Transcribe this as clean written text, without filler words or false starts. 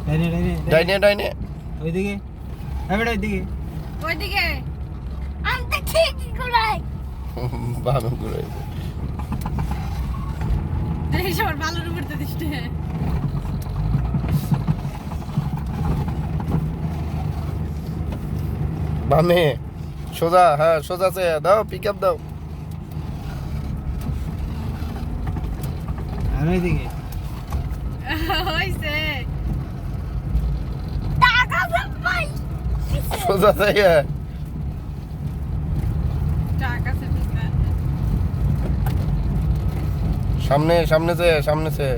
ডাইনে ডাইনে ওইদিকে এবারে ওইদিকে আমি তো ঠিকই ঘুরাই। বামে ঘুরাইছে এই সবার ভালোর উপর তো দিচ্ছে। বামে সোজা, হ্যাঁ সোজা আছে, দাও পিক আপ দাও। আর ওইদিকে হইছে টাকা ভাই সোজা থেকে টাকা সে সামনে সামনে যে